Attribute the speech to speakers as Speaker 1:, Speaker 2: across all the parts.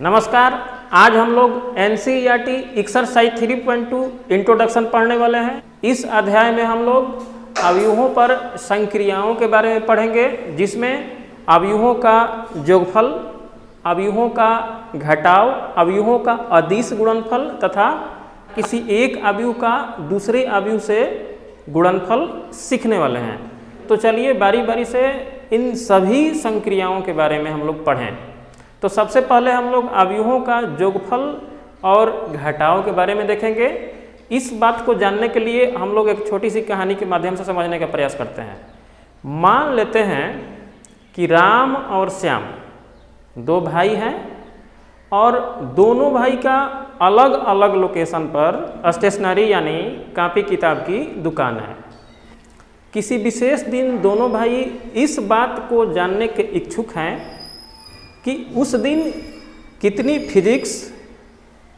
Speaker 1: नमस्कार। आज हम लोग एनसीईआरटी एक्सरसाइज 3.2 इंट्रोडक्शन पढ़ने वाले हैं। इस अध्याय में हम लोग अवयवों पर संक्रियाओं के बारे में पढ़ेंगे, जिसमें अवयवों का योगफल, अवयवों का घटाव, अवयवों का अदिश गुणनफल तथा किसी एक अवयव का दूसरे अवयव से गुणनफल सीखने वाले हैं। तो चलिए बारी बारी से इन सभी संक्रियाओं के बारे में हम लोग पढ़ें। तो सबसे पहले हम लोग अवयवों का योगफल और घटाव के बारे में देखेंगे। इस बात को जानने के लिए हम लोग एक छोटी सी कहानी के माध्यम से समझने का प्रयास करते हैं। मान लेते हैं कि राम और श्याम दो भाई हैं और दोनों भाई का अलग अलग लोकेशन पर स्टेशनरी यानी कॉपी किताब की दुकान है। किसी विशेष दिन दोनों भाई इस बात को जानने के इच्छुक हैं कि उस दिन कितनी फिजिक्स,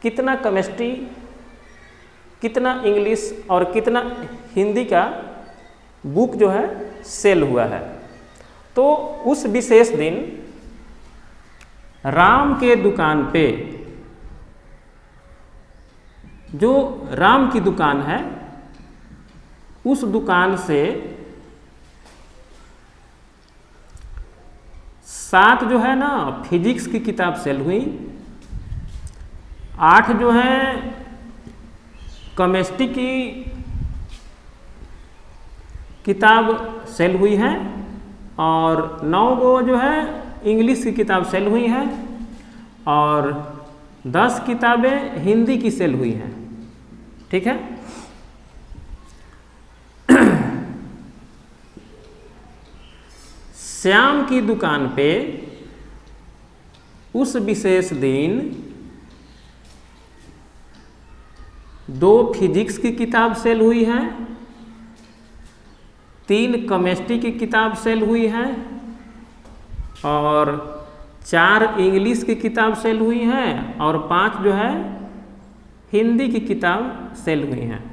Speaker 1: कितना केमिस्ट्री, कितना इंग्लिश और कितना हिंदी का बुक जो है सेल हुआ है। तो उस विशेष दिन राम के दुकान पे, जो राम की दुकान है, उस दुकान से 7 जो है ना फिजिक्स की किताब सेल हुई, 8 जो है केमिस्ट्री की किताब सेल हुई है और 9 गो जो है इंग्लिश की किताब सेल हुई है और 10 किताबें हिंदी की सेल हुई हैं। ठीक है। श्याम की दुकान पे उस विशेष दिन 2 फिजिक्स की किताब सेल हुई है, 3 केमिस्ट्री की किताब सेल हुई है और 4 इंग्लिश की किताब सेल हुई है और 5 जो है हिंदी की किताब सेल हुई हैं।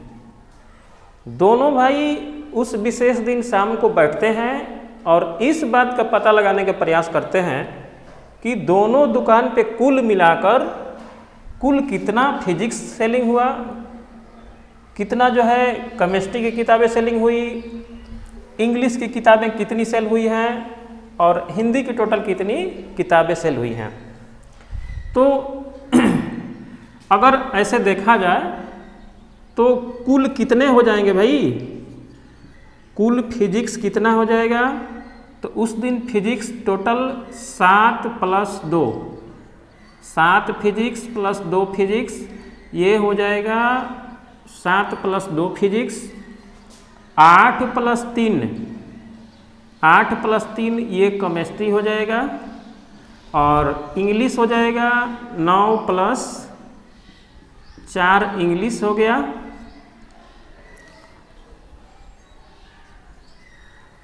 Speaker 1: दोनों भाई उस विशेष दिन शाम को बैठते हैं और इस बात का पता लगाने का प्रयास करते हैं कि दोनों दुकान पे कुल मिलाकर कुल कितना फिजिक्स सेलिंग हुआ, कितना जो है केमिस्ट्री की किताबें सेलिंग हुई, इंग्लिश की किताबें कितनी सेल हुई हैं और हिंदी की टोटल कितनी किताबें सेल हुई हैं। तो अगर ऐसे देखा जाए तो कुल कितने हो जाएंगे भाई? कुल फिजिक्स कितना हो जाएगा? तो उस दिन फिजिक्स टोटल 7 + 2, 7 फिजिक्स + 2 फिजिक्स, ये हो जाएगा 7 + 2 फिजिक्स, 8 + 3, 8 + 3 ये केमिस्ट्री हो जाएगा और इंग्लिश हो जाएगा 9 + 4 इंग्लिश हो गया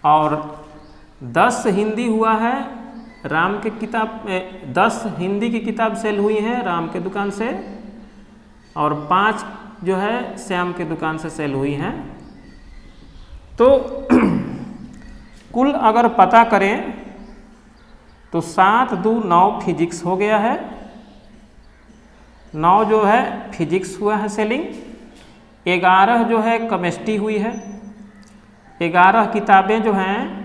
Speaker 1: और 10 हिंदी हुआ है। राम के किताब में 10 हिंदी की किताब सेल हुई है राम के दुकान से और 5 जो है श्याम के दुकान से सेल हुई हैं। तो कुल अगर पता करें तो 7 × 2 = 9 फिजिक्स हो गया है, 9 जो है फिजिक्स हुआ है सेलिंग, 11 जो है केमिस्ट्री हुई है, 11 किताबें जो हैं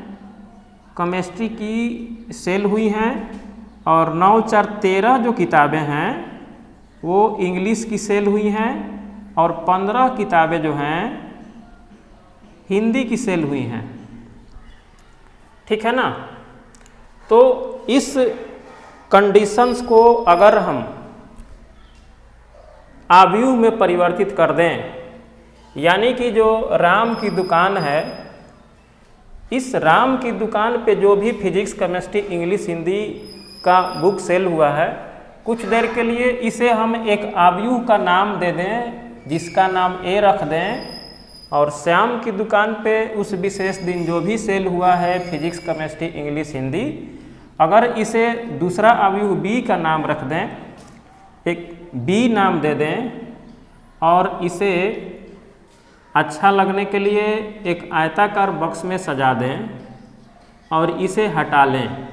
Speaker 1: केमिस्ट्री की सेल हुई हैं और 9 × 4 = 13 जो किताबें हैं वो इंग्लिश की सेल हुई हैं और 15 किताबें जो हैं हिंदी की सेल हुई हैं। ठीक है ना। तो इस कंडीशंस को अगर हम अवयव में परिवर्तित कर दें, यानी कि जो राम की दुकान है, इस राम की दुकान पे जो भी फिजिक्स, केमिस्ट्री, इंग्लिश, हिंदी का बुक सेल हुआ है, कुछ देर के लिए इसे हम एक अवयव का नाम दे दें जिसका नाम ए रख दें और श्याम की दुकान पे उस विशेष दिन जो भी सेल हुआ है फिजिक्स, केमिस्ट्री, इंग्लिश, हिंदी, अगर इसे दूसरा अवयव बी का नाम रख दें, एक बी नाम दे दें और इसे अच्छा लगने के लिए एक आयताकार बॉक्स में सजा दें और इसे हटा लें,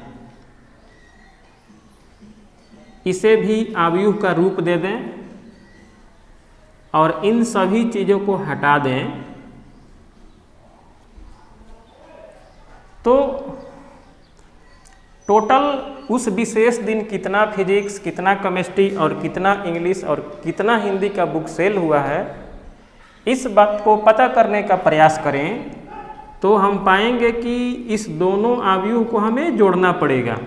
Speaker 1: इसे भी अवयव का रूप दे दें और इन सभी चीज़ों को हटा दें, तो टोटल उस विशेष दिन कितना फिजिक्स, कितना केमिस्ट्री और कितना इंग्लिश और कितना हिंदी का बुक सेल हुआ है, इस बात को पता करने का प्रयास करें तो हम पाएंगे कि इस दोनों अवयव को हमें जोड़ना पड़ेगा।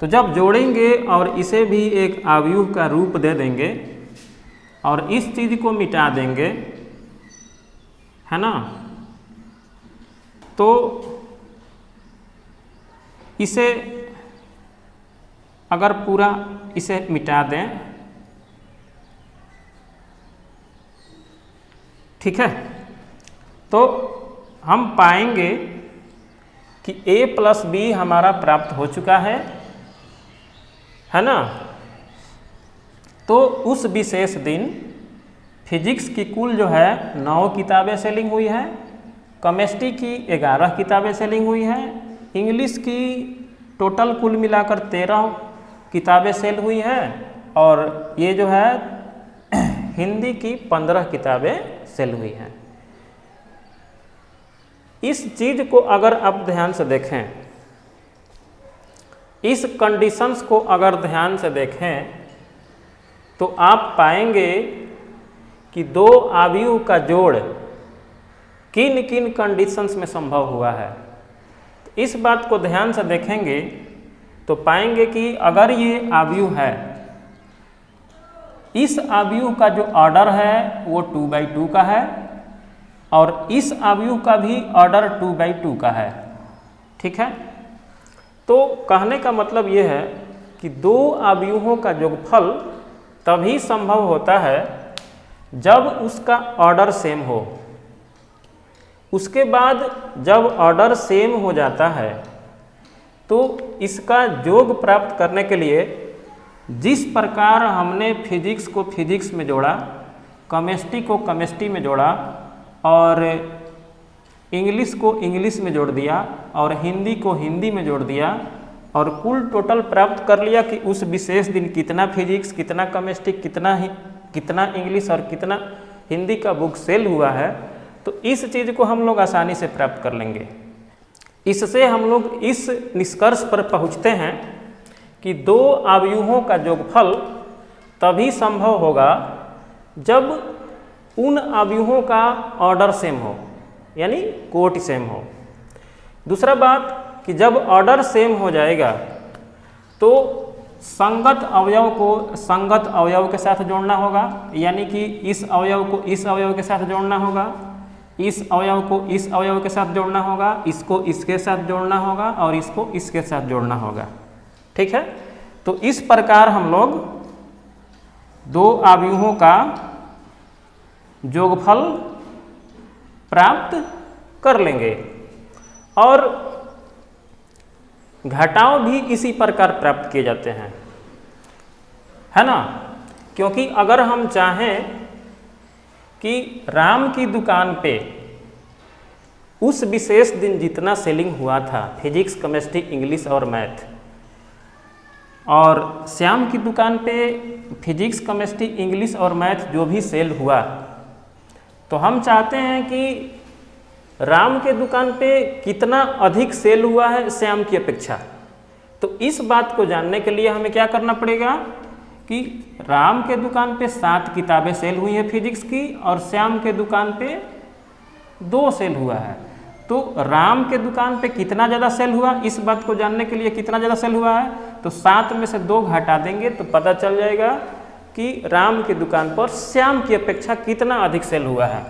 Speaker 1: तो जब जोड़ेंगे और इसे भी एक अवयव का रूप दे देंगे और इस चीज़ को मिटा देंगे, है ना, तो इसे अगर पूरा इसे मिटा दें, ठीक है, तो हम पाएंगे कि a प्लस बी हमारा प्राप्त हो चुका है ना। तो उस विशेष दिन फिजिक्स की कुल जो है 9 किताबें सेलिंग हुई है, केमिस्ट्री की 11 किताबें सेलिंग हुई है, इंग्लिश की टोटल कुल मिलाकर 13 किताबें सेल हुई हैं और ये जो है हिंदी की 15 किताबें सेल हुई हैं। इस चीज़ को अगर आप ध्यान से देखें, इस कंडीशंस को अगर ध्यान से देखें तो आप पाएंगे कि दो अवयव का जोड़ किन किन कंडीशंस में संभव हुआ है। तो इस बात को ध्यान से देखेंगे तो पाएंगे कि अगर ये अवयव है, इस अवयव का जो ऑर्डर है वो 2/2 का है और इस अवयव का भी ऑर्डर 2/2 का है, ठीक है। तो कहने का मतलब ये है कि दो अवयवों का योगफल तभी संभव होता है जब उसका ऑर्डर सेम हो। उसके बाद जब ऑर्डर सेम हो जाता है तो इसका योग प्राप्त करने के लिए जिस प्रकार हमने फिजिक्स को फिजिक्स में जोड़ा, केमिस्ट्री को केमिस्ट्री में जोड़ा और इंग्लिश को इंग्लिश में जोड़ दिया और हिंदी को हिंदी में जोड़ दिया और कुल टोटल प्राप्त कर लिया कि उस विशेष दिन कितना फिजिक्स, कितना केमिस्ट्री, कितना इंग्लिश और कितना हिंदी का बुक सेल हुआ है, तो इस चीज़ को हम लोग आसानी से प्राप्त कर लेंगे। इससे हम लोग इस निष्कर्ष पर पहुँचते हैं कि दो अवयवों का योगफल तभी संभव होगा जब उन अवयवों का ऑर्डर सेम हो, यानी कोटि सेम हो। दूसरा बात कि जब ऑर्डर सेम हो जाएगा तो संगत अवयव को संगत अवयव के साथ जोड़ना होगा, यानी कि इस अवयव को इस अवयव के साथ जोड़ना होगा, इस अवयव को इस अवयव के साथ जोड़ना होगा, इसको इसके साथ जोड़ना होगा और इसको इसके साथ जोड़ना होगा, ठीक है। तो इस प्रकार हम लोग दो अवयवों का योगफल प्राप्त कर लेंगे और घटाव भी इसी प्रकार प्राप्त किए जाते हैं, है ना। क्योंकि अगर हम चाहें कि राम की दुकान पे उस विशेष दिन जितना सेलिंग हुआ था फिजिक्स, केमिस्ट्री, इंग्लिश और मैथ, और श्याम की दुकान पे फिजिक्स, केमिस्ट्री, इंग्लिश और मैथ जो भी सेल हुआ, तो हम चाहते हैं कि राम के दुकान पे कितना अधिक सेल हुआ है श्याम की अपेक्षा। तो इस बात को जानने के लिए हमें क्या करना पड़ेगा कि राम के दुकान पे 7 किताबें सेल हुई हैं फिजिक्स की और श्याम के दुकान पे 2 सेल हुआ है। तो राम के दुकान पे कितना ज़्यादा सेल हुआ, इस बात को जानने के लिए कितना ज़्यादा सेल हुआ है, तो 7 में से 2 घटा देंगे तो पता चल जाएगा कि राम की दुकान पर श्याम की अपेक्षा कितना अधिक सेल हुआ है।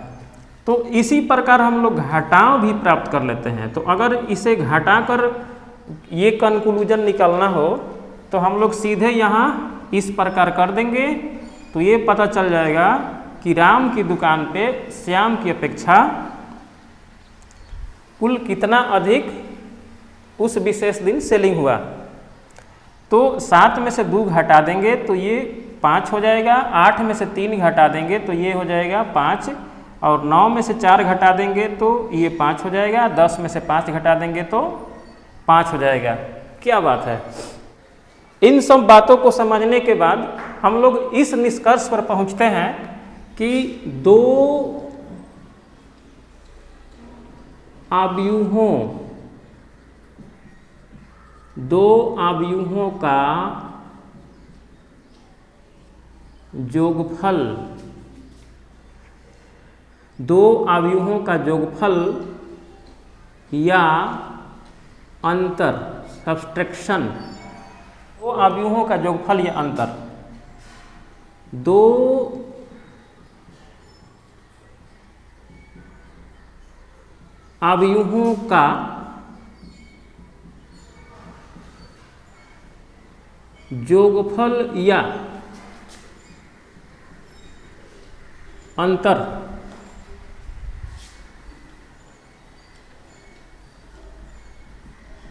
Speaker 1: तो इसी प्रकार हम लोग घटाव भी प्राप्त कर लेते हैं। तो अगर इसे घटाकर ये कंक्लूजन निकालना हो तो हम लोग सीधे यहाँ इस प्रकार कर देंगे, तो ये पता चल जाएगा कि राम की दुकान पे श्याम की अपेक्षा कुल कितना अधिक उस विशेष दिन सेलिंग हुआ। तो 7 में से 2 घटा देंगे तो ये 5 हो जाएगा, 8 में से 3 घटा देंगे तो ये हो जाएगा 5 और 9 में से 4 घटा देंगे तो ये 5 हो जाएगा, 10 में से 5 घटा देंगे तो 5 हो जाएगा। क्या बात है, इन सब बातों को समझने के बाद हम लोग इस निष्कर्ष पर पहुंचते हैं कि दो आव्यूहों का जोगफल, दो आव्यूहों का जोगफल या अंतर, सब्सट्रैक्शन, दो आव्यूहों का जोगफल या अंतर, दो आव्यूहों का जोगफल या अंतर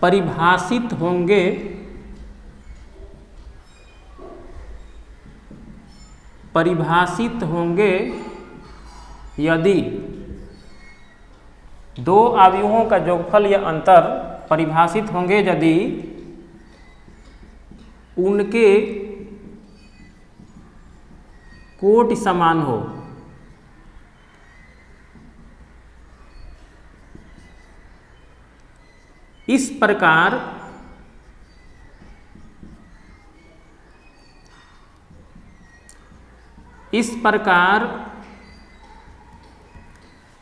Speaker 1: परिभाषित होंगे यदि दो आव्यूहों का जोगफल या अंतर परिभाषित होंगे यदि उनके कोटि समान हो। इस प्रकार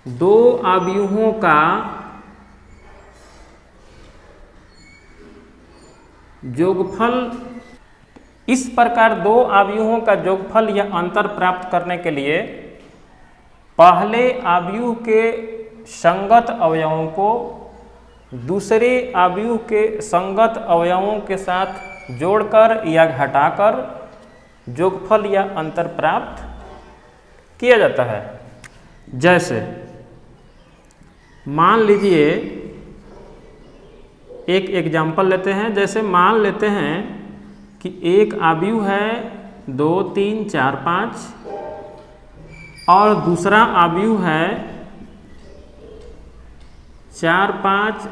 Speaker 1: दो आव्यूहों का जोगफल, इस प्रकार दो आव्यूहों का जोगफल या अंतर प्राप्त करने के लिए पहले आव्यूह के संगत अवयवों को दूसरे आव्यूह के संगत अवयवों के साथ जोड़कर या घटाकर जोगफल या अंतर प्राप्त किया जाता है। जैसे मान लीजिए एक एग्जाम्पल लेते हैं। जैसे मान लेते हैं कि एक आव्यूह है 2, 3, 4, 5 और दूसरा आव्यूह है 4, 5,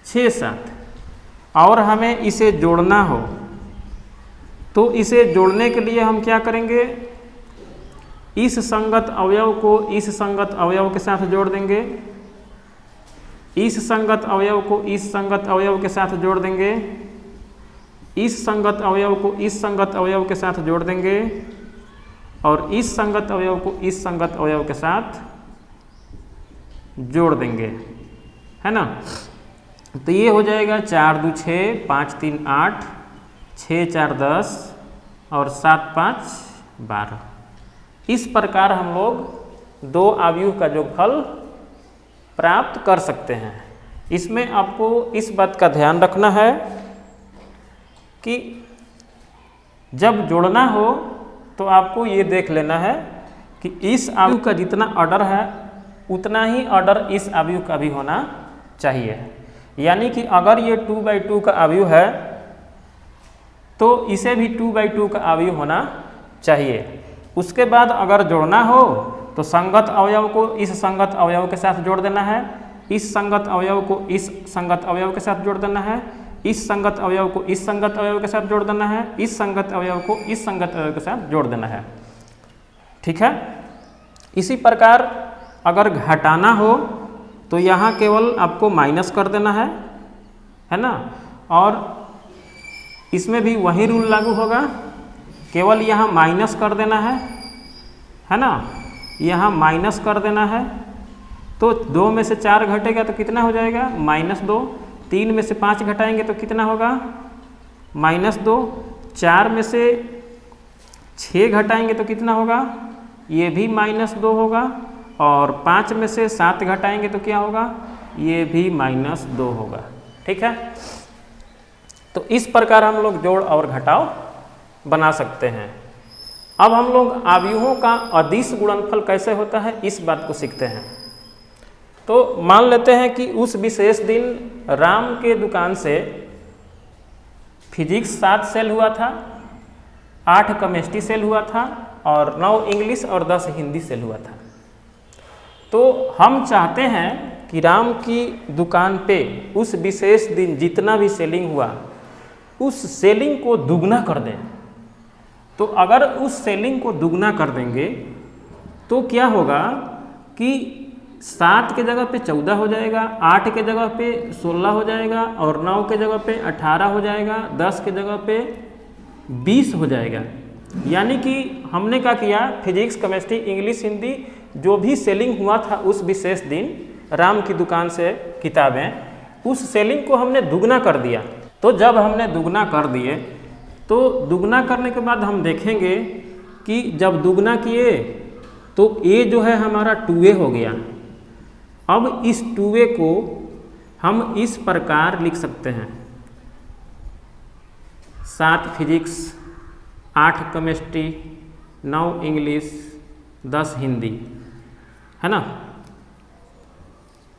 Speaker 1: 6, 7 और हमें इसे जोड़ना हो तो इसे जोड़ने के लिए हम क्या करेंगे, इस संगत अवयव को इस संगत अवयव के साथ जोड़ देंगे, इस संगत अवयव को इस संगत अवयव के साथ जोड़ देंगे, इस संगत अवयव को इस संगत अवयव के साथ जोड़ देंगे और इस संगत अवयव को इस संगत अवयव के साथ जोड़ देंगे, है ना। तो ये हो जाएगा 4, 2, 6, 5, 3, 8, 6, 4, 10 और 7, 5, 12। इस प्रकार हम लोग दो आव्यूह का जोगफल प्राप्त कर सकते हैं। इसमें आपको इस बात का ध्यान रखना है कि जब जोड़ना हो तो आपको ये देख लेना है कि इस आव्यूह का जितना ऑर्डर है उतना ही ऑर्डर इस आव्यूह का भी होना चाहिए। यानी कि अगर ये 2/2 का आव्यूह है तो इसे भी 2/2 का आव्यूह होना चाहिए। उसके बाद अगर जोड़ना हो तो संगत अवयव को इस संगत अवयव के साथ जोड़ देना है, इस संगत अवयव को इस संगत अवयव के साथ जोड़ देना है, इस संगत अवयव को इस संगत अवयव के साथ जोड़ देना है, इस संगत अवयव को इस संगत अवयव के साथ जोड़ देना है। ठीक है। इसी प्रकार अगर घटाना हो तो यहाँ केवल आपको माइनस कर देना है ना, और इसमें भी वही रूल लागू होगा, केवल यहाँ माइनस कर देना है ना, यहाँ माइनस कर देना है। तो 2 में से 4 घटेगा तो कितना हो जाएगा, -2। 3 में से 5 घटाएंगे तो कितना होगा, -2। 4 में से 6 घटाएंगे तो कितना होगा, ये भी -2 होगा। और 5 में से 7 घटाएंगे तो क्या होगा, ये भी -2 होगा। ठीक है। तो इस प्रकार हम लोग जोड़ और घटाव बना सकते हैं। अब हम लोग आव्यूहों का अदिश गुणनफल कैसे होता है इस बात को सीखते हैं। तो मान लेते हैं कि उस विशेष दिन राम के दुकान से फिजिक्स 7 सेल हुआ था, 8 केमिस्ट्री सेल हुआ था और 9 इंग्लिश और 10 हिंदी सेल हुआ था। तो हम चाहते हैं कि राम की दुकान पे उस विशेष दिन जितना भी सेलिंग हुआ उस सेलिंग को दुगना कर दें, तो अगर उस सेलिंग को दुगना कर देंगे तो क्या होगा कि 7 के जगह पे 14 हो जाएगा, 8 के जगह पे 16 हो जाएगा और 9 के जगह पे 18 हो जाएगा, 10 के जगह पे 20 हो जाएगा। यानी कि हमने क्या किया, फिजिक्स, केमिस्ट्री, इंग्लिश, हिंदी जो भी सेलिंग हुआ था उस विशेष दिन राम की दुकान से किताबें, उस सेलिंग को हमने दुगना कर दिया। तो जब हमने दुगना कर दिए तो दुगना करने के बाद हम देखेंगे कि जब दुगना किए तो ए जो है हमारा 2a हो गया। अब इस 2a को हम इस प्रकार लिख सकते हैं, 7 फिजिक्स, 8 केमिस्ट्री, 9 इंग्लिश, 10 हिंदी, है ना।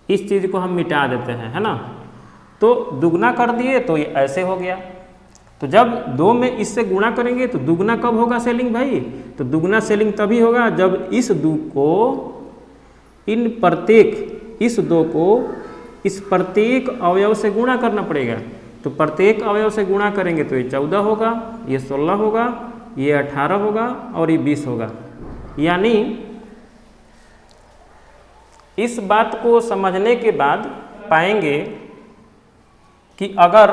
Speaker 1: इस चीज़ को हम मिटा देते हैं, है ना। तो दुगना कर दिए तो ये ऐसे हो गया। तो जब 2 में इससे गुणा करेंगे तो दुगना कब होगा सेलिंग भाई? तो दुगना सेलिंग तभी होगा जब इस 2 को इस 2 को इस प्रत्येक अवयव से गुणा करना पड़ेगा। तो प्रत्येक अवयव से गुणा करेंगे तो ये 14 होगा, ये 16 होगा, ये 18 होगा और ये 20 होगा। यानी इस बात को समझने के बाद पाएंगे कि अगर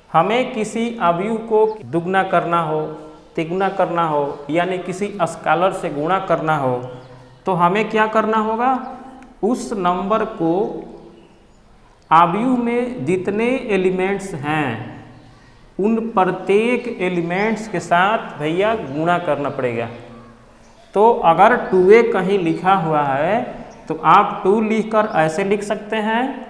Speaker 1: हमें किसी अवयव को दुगना करना हो, तिगुना करना हो, यानी किसी स्केलर से गुणा करना हो, तो हमें क्या करना होगा, उस नंबर को अवयव में जितने एलिमेंट्स हैं उन प्रत्येक एलिमेंट्स के साथ भैया गुणा करना पड़ेगा। तो अगर 2a कहीं लिखा हुआ है तो आप 2 लिखकर ऐसे लिख सकते हैं,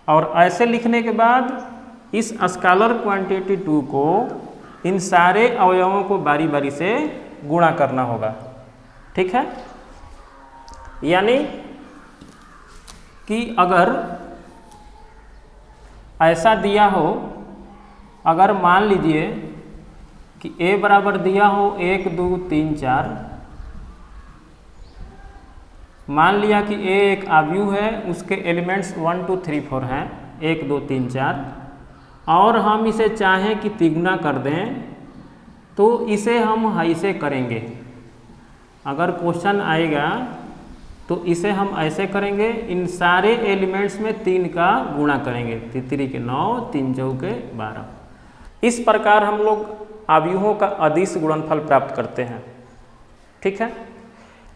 Speaker 1: और ऐसे लिखने के बाद इस स्केलर क्वांटिटी 2 को इन सारे अवयवों को बारी बारी से गुणा करना होगा। ठीक है, यानी कि अगर ऐसा दिया हो, अगर मान लीजिए कि a बराबर दिया हो 1 2 3 4, मान लिया कि a एक अवयव है, उसके एलिमेंट्स 1 2 3 4 हैं, 1 2 3 4, और हम इसे चाहें कि तिगुना कर दें तो इसे हम ऐसे करेंगे। अगर क्वेश्चन आएगा तो इसे हम ऐसे करेंगे, इन सारे एलिमेंट्स में 3 का गुणा करेंगे, 3 के 9, 3 चौके 12। इस प्रकार हम लोग अवयवों का अदिश गुणनफल प्राप्त करते हैं। ठीक है,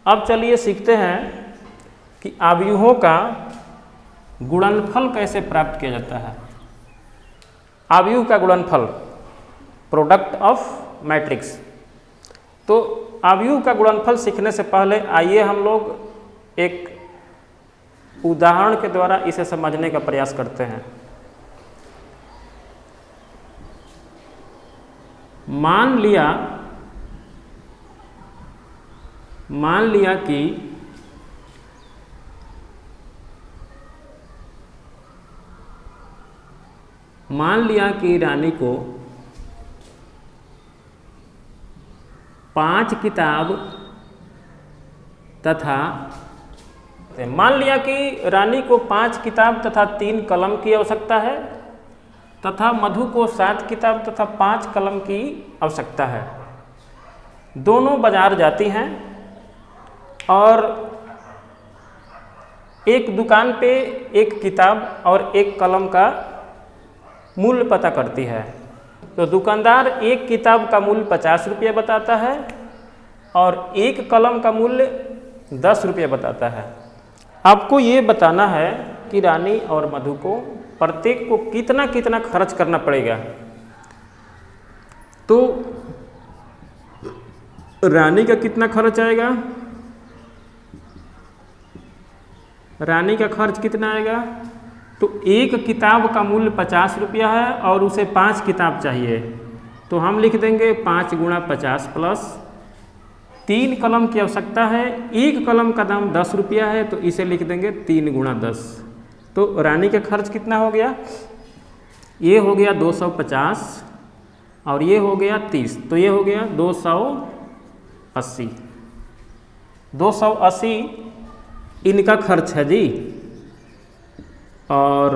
Speaker 1: अब चलिए सीखते हैं कि अवयवों का गुणनफल कैसे प्राप्त किया जाता है। अवयव का गुणनफल, प्रोडक्ट ऑफ मैट्रिक्स। तो अवयव का गुणनफल सीखने से पहले आइए हम लोग एक उदाहरण के द्वारा इसे समझने का प्रयास करते हैं। मान लिया कि रानी को 5 किताब तथा 3 कलम की आवश्यकता है, तथा मधु को 7 किताब तथा 5 कलम की आवश्यकता है। दोनों बाजार जाती हैं और एक दुकान पे एक किताब और एक कलम का मूल्य पता करती है। तो दुकानदार एक किताब का मूल्य 50 रुपये बताता है और एक कलम का मूल्य 10 रुपये बताता है। आपको ये बताना है कि रानी और मधु को प्रत्येक को कितना कितना खर्च करना पड़ेगा। तो रानी का कितना खर्च आएगा, रानी का खर्च कितना आएगा, तो एक किताब का मूल्य 50 रुपया है और उसे 5 किताब चाहिए, तो हम लिख देंगे 5 गुणा 50 प्लस 3 कलम की आवश्यकता है, एक कलम का दाम 10 रुपया है, तो इसे लिख देंगे 3 गुणा 10। तो रानी का खर्च कितना हो गया, ये हो गया 250 और ये हो गया 30, तो ये हो गया 280। 280 इनका खर्च है जी। और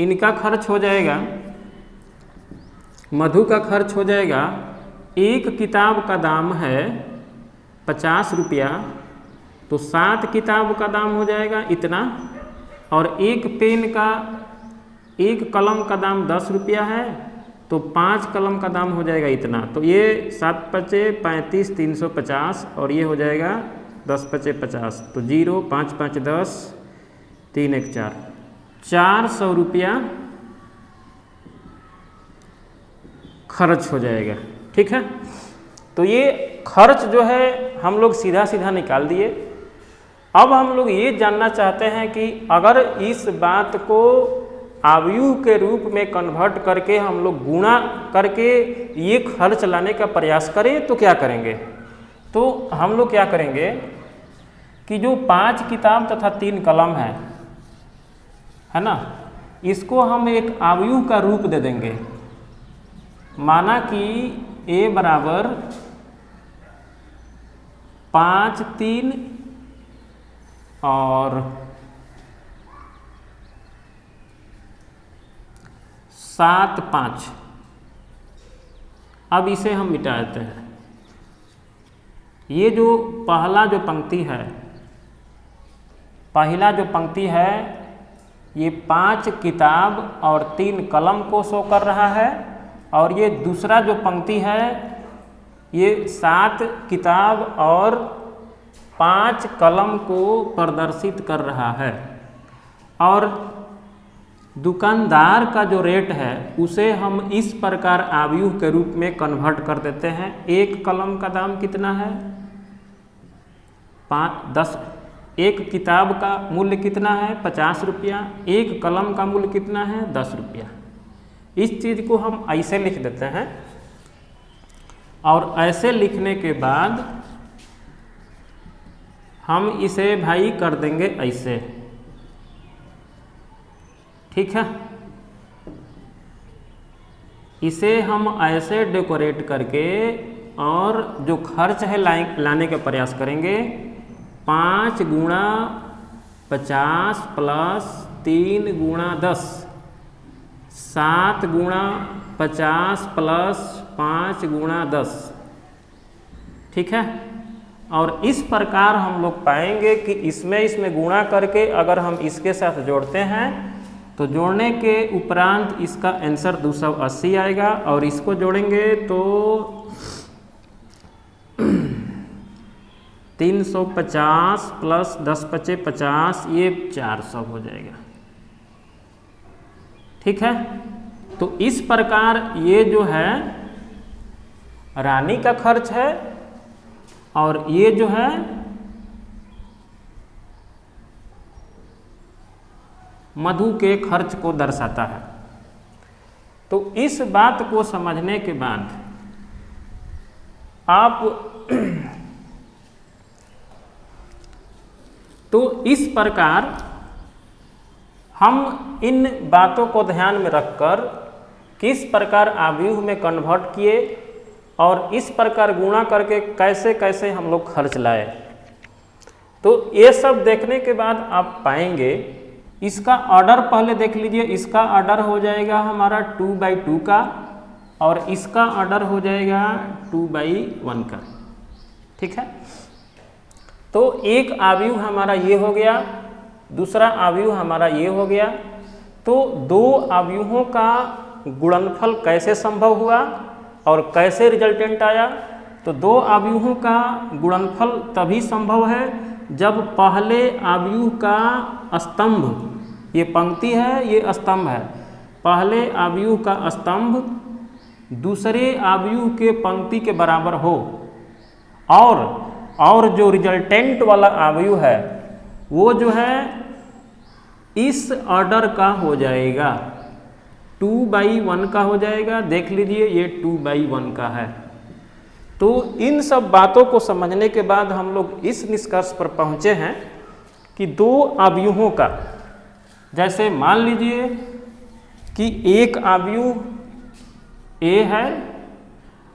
Speaker 1: इनका खर्च हो जाएगा, मधु का खर्च हो जाएगा, एक किताब का दाम है 50 रुपया, तो 7 किताब का दाम हो जाएगा इतना, और एक पेन का, एक कलम का दाम 10 रुपया है, तो 5 कलम का दाम हो जाएगा इतना। तो ये 7 पचे 35, 350, और ये हो जाएगा 10 पचे 50, तो 0, 5 5 10, 3 1 4, 400 रुपया खर्च हो जाएगा। ठीक है, तो ये खर्च जो है हम लोग सीधा सीधा निकाल दिए। अब हम लोग ये जानना चाहते हैं कि अगर इस बात को आव्यूह के रूप में कन्वर्ट करके हम लोग गुणा करके ये खर्च लाने का प्रयास करें तो क्या करेंगे। तो हम लोग क्या करेंगे कि जो 5 किताब तथा 3 कलम है ना, इसको हम एक आव्यूह का रूप दे देंगे। माना कि A बराबर 5 3 और 7 5। अब इसे हम मिटा देते हैं। ये जो पहला जो पंक्ति है, पहला जो पंक्ति है, ये 5 किताब और 3 कलम को शो कर रहा है, और ये दूसरा जो पंक्ति है ये 7 किताब और 5 कलम को प्रदर्शित कर रहा है। और दुकानदार का जो रेट है उसे हम इस प्रकार आव्यूह के रूप में कन्वर्ट कर देते हैं। एक कलम का दाम कितना है 10, एक किताब का मूल्य कितना है 50 रुपया, एक कलम का मूल्य कितना है 10 रुपया। इस चीज़ को हम ऐसे लिख देते हैं, और ऐसे लिखने के बाद हम इसे भाई कर देंगे ऐसे। ठीक है, इसे हम ऐसे डेकोरेट करके और जो खर्च है लाने का प्रयास करेंगे। 5 गुणा 50 प्लस 3 गुणा 10, 7 गुणा 50 प्लस 5 गुणा 10। ठीक है, और इस प्रकार हम लोग पाएंगे कि इसमें गुणा करके अगर हम इसके साथ जोड़ते हैं तो जोड़ने के उपरांत इसका आंसर 280 आएगा, और इसको जोड़ेंगे तो 350 प्लस 10 पचे 50, ये 400 हो जाएगा। ठीक है, तो इस प्रकार ये जो है रानी का खर्च है, और ये जो है मधु के खर्च को दर्शाता है। तो इस बात को समझने के बाद आप तो इस प्रकार हम इन बातों को ध्यान में रखकर किस प्रकार आव्यूह में कन्वर्ट किए और इस प्रकार गुणा करके कैसे कैसे हम लोग खर्च लाए। तो ये सब देखने के बाद आप पाएंगे, इसका ऑर्डर पहले देख लीजिए। इसका ऑर्डर हो जाएगा हमारा 2/2 का, और इसका ऑर्डर हो जाएगा 2/1 का। ठीक है, तो एक आव्यूह हमारा ये हो गया, दूसरा आव्यूह हमारा ये हो गया। तो 2 आव्यूहों का गुणनफल कैसे संभव हुआ और कैसे रिजल्टेंट आया। तो 2 आव्यूहों का गुणनफल तभी संभव है जब पहले आव्यूह का स्तंभ, ये पंक्ति है ये स्तंभ है, पहले आव्यूह का स्तंभ दूसरे आव्यूह के पंक्ति के बराबर हो, और जो रिजल्टेंट वाला आव्यूह है वो जो है इस ऑर्डर का हो जाएगा, 2/1 का हो जाएगा। देख लीजिए ये 2/1 का है। तो इन सब बातों को समझने के बाद हम लोग इस निष्कर्ष पर पहुंचे हैं कि 2 आव्यूहों का, जैसे मान लीजिए कि एक आव्यूह A है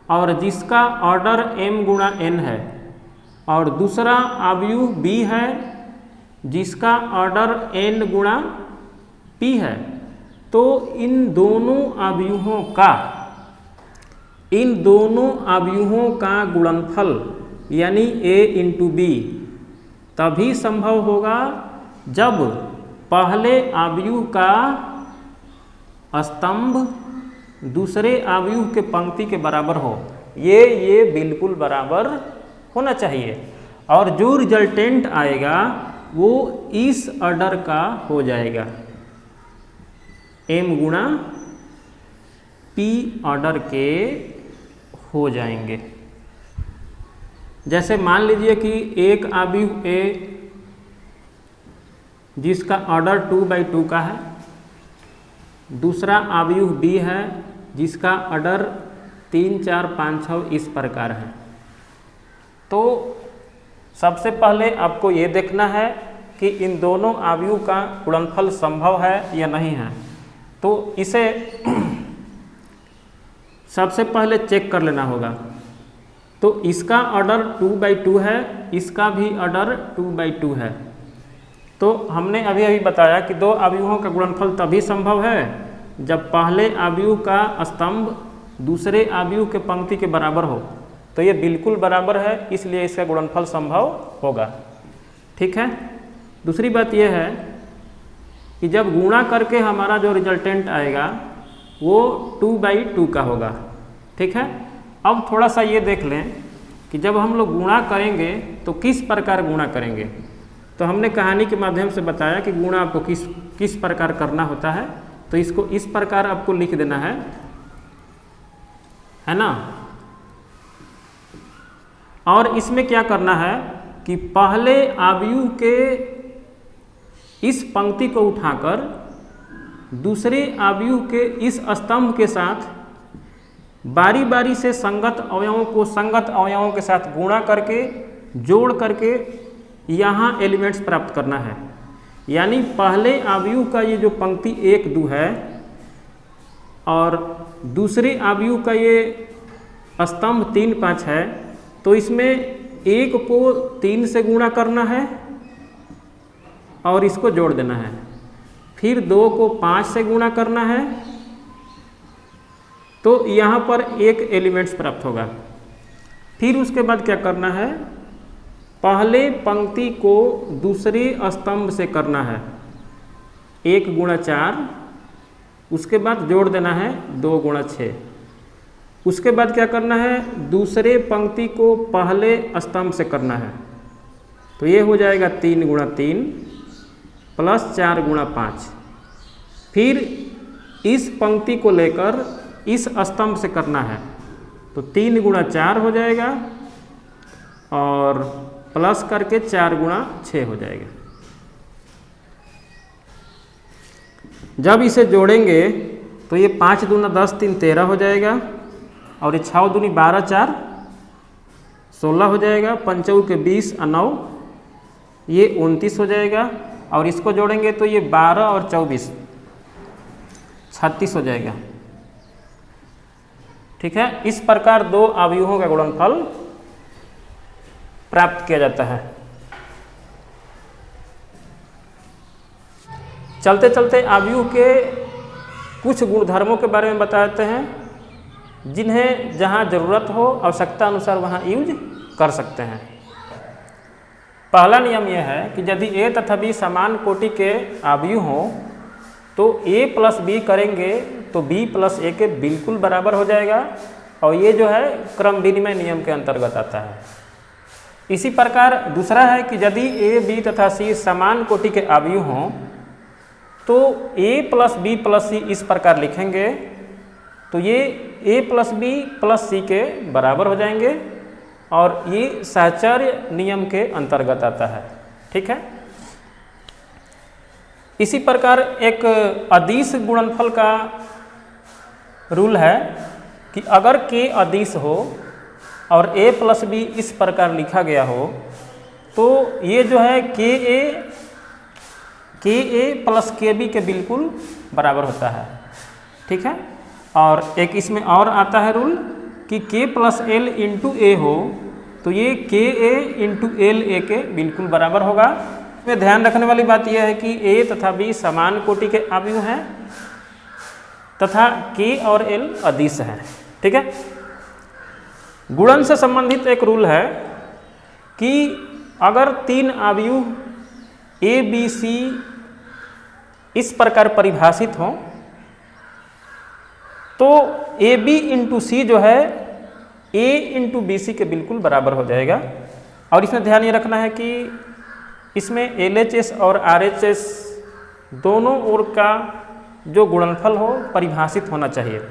Speaker 1: और जिसका ऑर्डर m गुणा n है, और दूसरा आव्यूह B है जिसका ऑर्डर n गुणा p है। तो इन दोनों अवयवों का गुणनफल यानी A इंटू बी तभी संभव होगा जब पहले अवयव का स्तंभ दूसरे अवयव के पंक्ति के बराबर हो। ये बिल्कुल बराबर होना चाहिए और जो रिजल्टेंट आएगा वो इस ऑर्डर का हो जाएगा, m गुणा p ऑर्डर के हो जाएंगे। जैसे मान लीजिए कि एक अवयव A जिसका ऑर्डर 2/2 का है, दूसरा अवयव B है जिसका ऑर्डर 3, 4, 5, 6 इस प्रकार है। तो सबसे पहले आपको ये देखना है कि इन दोनों अवयव का गुणनफल संभव है या नहीं है। तो इसे सबसे पहले चेक कर लेना होगा। तो इसका ऑर्डर 2/2 है, इसका भी ऑर्डर 2/2 है। तो हमने अभी बताया कि दो अवयवों का गुणनफल तभी संभव है जब पहले अवयव का स्तंभ दूसरे अवयव के पंक्ति के बराबर हो। तो ये बिल्कुल बराबर है, इसलिए इसका गुणनफल संभव होगा। ठीक है। दूसरी बात यह है कि जब गुणा करके हमारा जो रिजल्टेंट आएगा वो 2/2 का होगा। ठीक है। अब थोड़ा सा ये देख लें कि जब हम लोग गुणा करेंगे तो किस प्रकार गुणा करेंगे। तो हमने कहानी के माध्यम से बताया कि गुणा आपको किस प्रकार करना होता है। तो इसको इस प्रकार आपको लिख देना है ना। और इसमें क्या करना है कि पहले अवयव के इस पंक्ति को उठाकर दूसरे अवयव के इस स्तंभ के साथ बारी बारी से संगत अवयवों के साथ गुणा करके जोड़ करके यहाँ एलिमेंट्स प्राप्त करना है। यानी पहले अवयव का ये जो पंक्ति 1, 2 है और दूसरे अवयव का ये स्तंभ 3, 5 है। तो इसमें 1 को 3 से गुणा करना है और इसको जोड़ देना है। फिर 2 को 5 से गुणा करना है। तो यहाँ पर एक एलिमेंट्स प्राप्त होगा। फिर उसके बाद क्या करना है, पहले पंक्ति को दूसरे स्तंभ से करना है 1 गुणा 4, उसके बाद जोड़ देना है 2 गुणा 6। उसके बाद क्या करना है, दूसरे पंक्ति को पहले स्तंभ से करना है। तो ये हो जाएगा 3 गुणा 3 प्लस 4 गुणा 5। फिर इस पंक्ति को लेकर इस स्तंभ से करना है। तो 3 गुणा 4 हो जाएगा और प्लस करके 4 गुणा 6 हो जाएगा। जब इसे जोड़ेंगे तो ये 5 दूना 10, 3 13 हो जाएगा और ये 6 दूनी 12, 4 16 हो जाएगा। 5 के 20 और 9 ये 29 हो जाएगा। और इसको जोड़ेंगे तो ये 12 और 24 36 हो जाएगा। ठीक है। इस प्रकार दो अवयवों का गुणनफल प्राप्त किया जाता है। चलते चलते अवयव के कुछ गुणधर्मों के बारे में बताते हैं जिन्हें जहां जरूरत हो आवश्यकता अनुसार वहां यूज कर सकते हैं। पहला नियम यह है कि यदि A तथा B समान कोटि के अवयव हों तो A प्लस B करेंगे तो B प्लस A के बिल्कुल बराबर हो जाएगा और ये जो है क्रम विनिमय नियम के अंतर्गत आता है। इसी प्रकार दूसरा है कि यदि A, B तथा C समान कोटि के अवयव हों तो A plus B plus C इस प्रकार लिखेंगे तो ये A plus B plus C के बराबर हो जाएंगे और ये साहचर्य नियम के अंतर्गत आता है। ठीक है। इसी प्रकार एक अदिश गुणनफल का रूल है कि अगर K अदिश हो और A प्लस B इस प्रकार लिखा गया हो तो ये जो है KA प्लस KB के बिल्कुल बराबर होता है। ठीक है। और एक इसमें और आता है रूल कि K plus L into A हो तो ये KA इंटू LA के बिल्कुल बराबर होगा। इसमें ध्यान रखने वाली बात यह है कि A तथा B समान कोटि के अवयव हैं तथा K और L अदिश हैं। ठीक है। गुणन से संबंधित एक रूल है कि अगर 3 अवयव A, B, C इस प्रकार परिभाषित हों तो AB इंटू सी जो है A इंटू BC के बिल्कुल बराबर हो जाएगा। और इसमें ध्यान ये रखना है कि इसमें LHS और RHS दोनों ओर का जो गुणनफल हो परिभाषित होना चाहिए।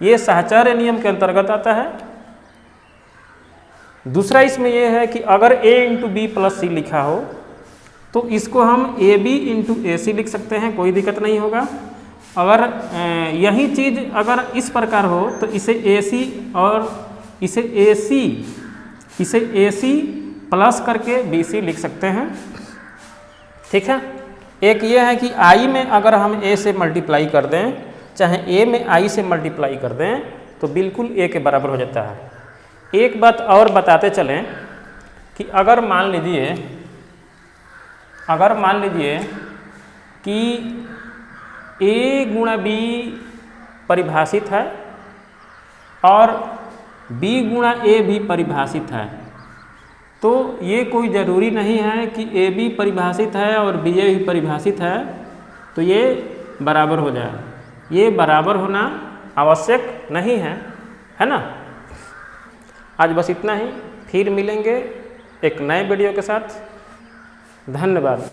Speaker 1: ये साहचर्य नियम के अंतर्गत आता है। दूसरा इसमें यह है कि अगर A इंटू बी प्लस सी लिखा हो तो इसको हम AB इंटू AC लिख सकते हैं, कोई दिक्कत नहीं होगा। अगर यही चीज़ अगर इस प्रकार हो तो इसे AC और इसे AC प्लस करके BC लिख सकते हैं। ठीक है। एक ये है कि I में अगर हम A से मल्टीप्लाई कर दें, चाहे A में I से मल्टीप्लाई कर दें तो बिल्कुल A के बराबर हो जाता है। एक बात और बताते चलें कि अगर मान लीजिए कि A गुणा B परिभाषित है और B गुणा A भी परिभाषित है, तो ये कोई ज़रूरी नहीं है कि AB परिभाषित है और BA भी परिभाषित है तो ये बराबर हो जाए। ये बराबर होना आवश्यक नहीं है, है ना। आज बस इतना ही, फिर मिलेंगे एक नए वीडियो के साथ। धन्यवाद।